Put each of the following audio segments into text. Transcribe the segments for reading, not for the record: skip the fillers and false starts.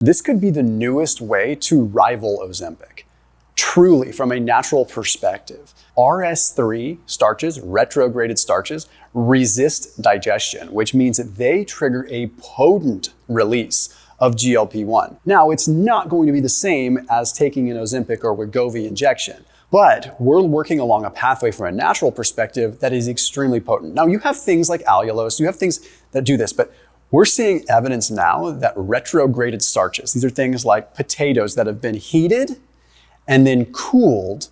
This could be the newest way to rival Ozempic. Truly, from a natural perspective, RS3 starches, retrograded starches, resist digestion, which means that they trigger a potent release of GLP-1. Now, it's not going to be the same as taking an Ozempic or Wegovy injection, but we're working along a pathway from a natural perspective that is extremely potent. Now, you have things like allulose, you have things that do this, but we're seeing evidence now that retrograded starches, these are things like potatoes that have been heated and then cooled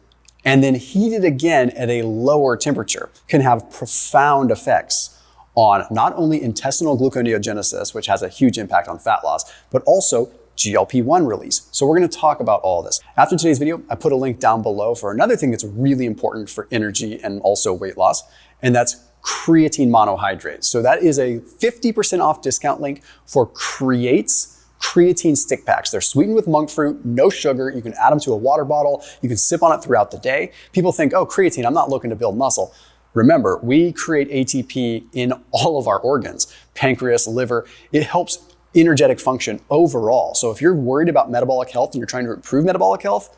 and then heated again at a lower temperature, can have profound effects on not only intestinal gluconeogenesis, which has a huge impact on fat loss, but also GLP-1 release. So we're gonna talk about all of this. After today's video, I put a link down below for another thing that's really important for energy and also weight loss, and that's creatine monohydrate. So that is a 50% off discount link for Create's creatine stick packs. They're sweetened with monk fruit, no sugar. You can add them to a water bottle. You can sip on it throughout the day. People think, oh, creatine, I'm not looking to build muscle. Remember, we create ATP in all of our organs, pancreas, liver. It helps energetic function overall. So if you're worried about metabolic health and you're trying to improve metabolic health,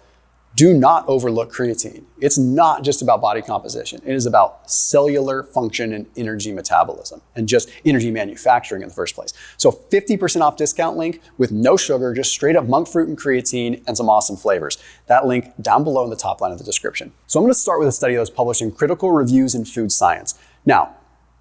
do not overlook creatine. It's not just about body composition. It is about cellular function and energy metabolism and just energy manufacturing in the first place. So 50% off discount link with no sugar, just straight up monk fruit and creatine and some awesome flavors. That link down below in the top line of the description. So I'm gonna start with a study that was published in Critical Reviews in Food Science. Now,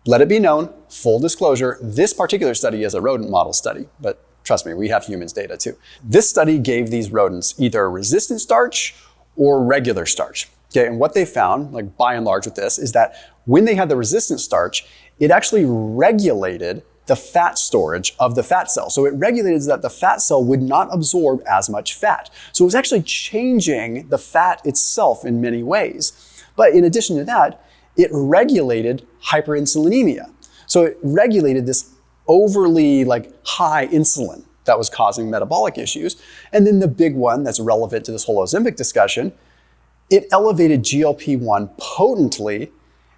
let it be known, full disclosure, this particular study is a rodent model study, but trust me, we have humans data too. This study gave these rodents either resistant starch or regular starch. Okay, and what they found, like by and large with this, is that when they had the resistant starch, it actually regulated the fat storage of the fat cell. So it regulated that the fat cell would not absorb as much fat. So it was actually changing the fat itself in many ways. But in addition to that, it regulated hyperinsulinemia. So it regulated this overly high insulin that was causing metabolic issues. And then the big one that's relevant to this whole Ozempic discussion, it elevated GLP-1 potently,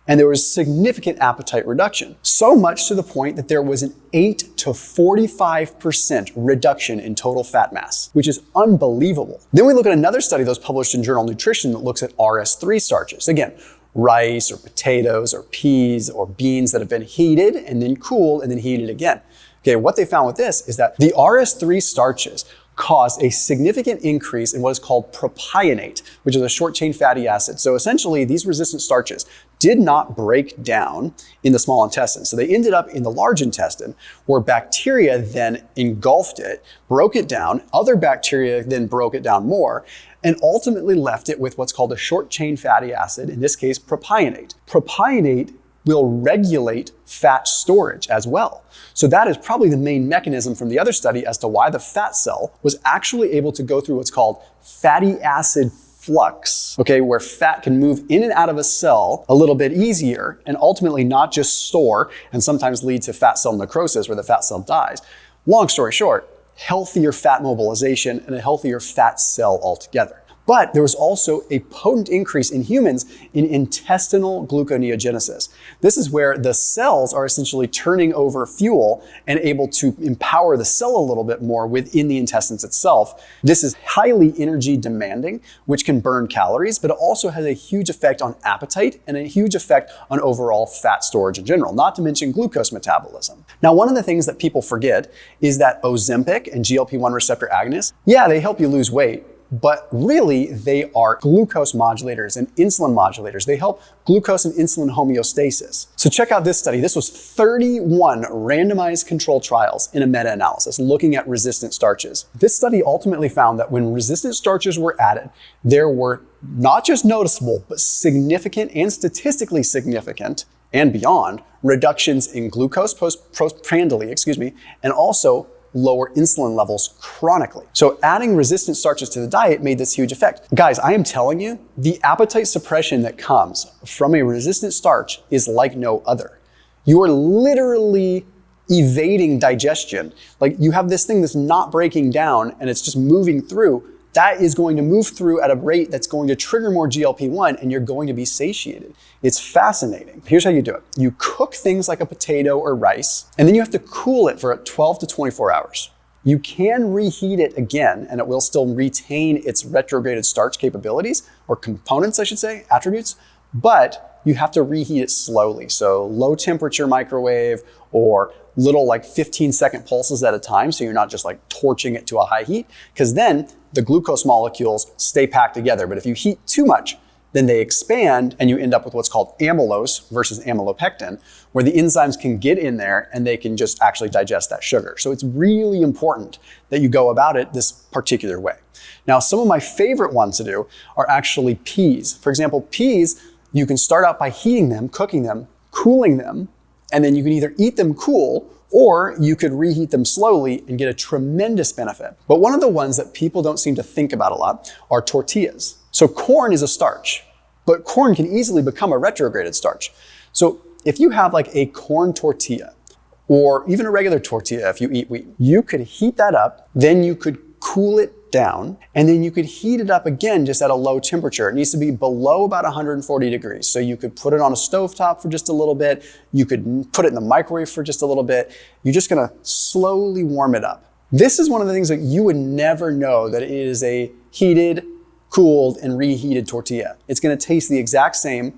and there was significant appetite reduction. So much to the point that there was an 8 to 45% reduction in total fat mass, which is unbelievable. Then we look at another study that was published in Journal Nutrition that looks at RS3 starches. Again, rice or potatoes or peas or beans that have been heated and then cooled and then heated again. Okay, what they found with this is that the RS3 starches caused a significant increase in what is called propionate, which is a short chain fatty acid. So essentially, these resistant starches did not break down in the small intestine. So they ended up in the large intestine where bacteria then engulfed it, broke it down, other bacteria then broke it down more, and ultimately left it with what's called a short chain fatty acid, in this case, propionate. Propionate will regulate fat storage as well. So that is probably the main mechanism from the other study as to why the fat cell was actually able to go through what's called fatty acid flux, okay, where fat can move in and out of a cell a little bit easier and ultimately not just store and sometimes lead to fat cell necrosis where the fat cell dies. Long story short, healthier fat mobilization and a healthier fat cell altogether. But there was also a potent increase in humans in intestinal gluconeogenesis. This is where the cells are essentially turning over fuel and able to empower the cell a little bit more within the intestines itself. This is highly energy demanding, which can burn calories, but it also has a huge effect on appetite and a huge effect on overall fat storage in general, not to mention glucose metabolism. Now, one of the things that people forget is that Ozempic and GLP-1 receptor agonists, yeah, they help you lose weight, but really they are glucose modulators and insulin modulators. They help glucose and insulin homeostasis. So check out this study. This was 31 randomized controlled trials in a meta-analysis looking at resistant starches. This study ultimately found that when resistant starches were added, there were not just noticeable, but significant and statistically significant and beyond reductions in glucose postprandially, and also lower insulin levels chronically. So adding resistant starches to the diet made this huge effect. Guys, I am telling you, the appetite suppression that comes from a resistant starch is like no other. You are literally evading digestion. Like you have this thing that's not breaking down and it's just moving through. That is going to move through at a rate that's going to trigger more GLP-1 and you're going to be satiated. It's fascinating. Here's how you do it. You cook things like a potato or rice, and then you have to cool it for 12 to 24 hours. You can reheat it again and it will still retain its retrograded starch capabilities, or components, I should say, attributes, but you have to reheat it slowly. So low temperature microwave or little like 15-second pulses at a time, so you're not just like torching it to a high heat, because then the glucose molecules stay packed together. But if you heat too much, then they expand and you end up with what's called amylose versus amylopectin, where the enzymes can get in there and they can just actually digest that sugar. So it's really important that you go about it this particular way. Now, some of my favorite ones to do are actually peas. For example, peas, you can start out by heating them, cooking them, cooling them, and then you can either eat them cool or you could reheat them slowly and get a tremendous benefit. But one of the ones that people don't seem to think about a lot are tortillas. So corn is a starch, but corn can easily become a retrograded starch. So if you have like a corn tortilla or even a regular tortilla if you eat wheat, you could heat that up, then you could cool it down, and then you could heat it up again just at a low temperature. It needs to be below about 140 degrees. So you could put it on a stovetop for just a little bit. You could put it in the microwave for just a little bit. You're just gonna slowly warm it up. This is one of the things that you would never know that it is a heated, cooled, and reheated tortilla. It's gonna taste the exact same.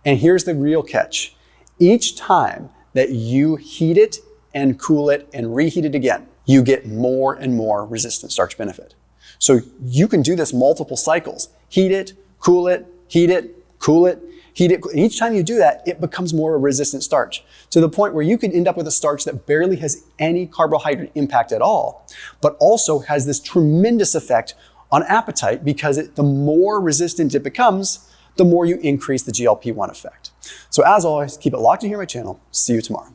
And here's the real catch. Each time that you heat it and cool it and reheat it again, you get more and more resistant starch benefit. So you can do this multiple cycles. Heat it, cool it, heat it, cool it, heat it. And each time you do that, it becomes more resistant starch, to the point where you could end up with a starch that barely has any carbohydrate impact at all, but also has this tremendous effect on appetite, because the more resistant it becomes, the more you increase the GLP-1 effect. So as always, keep it locked in here on my channel. See you tomorrow.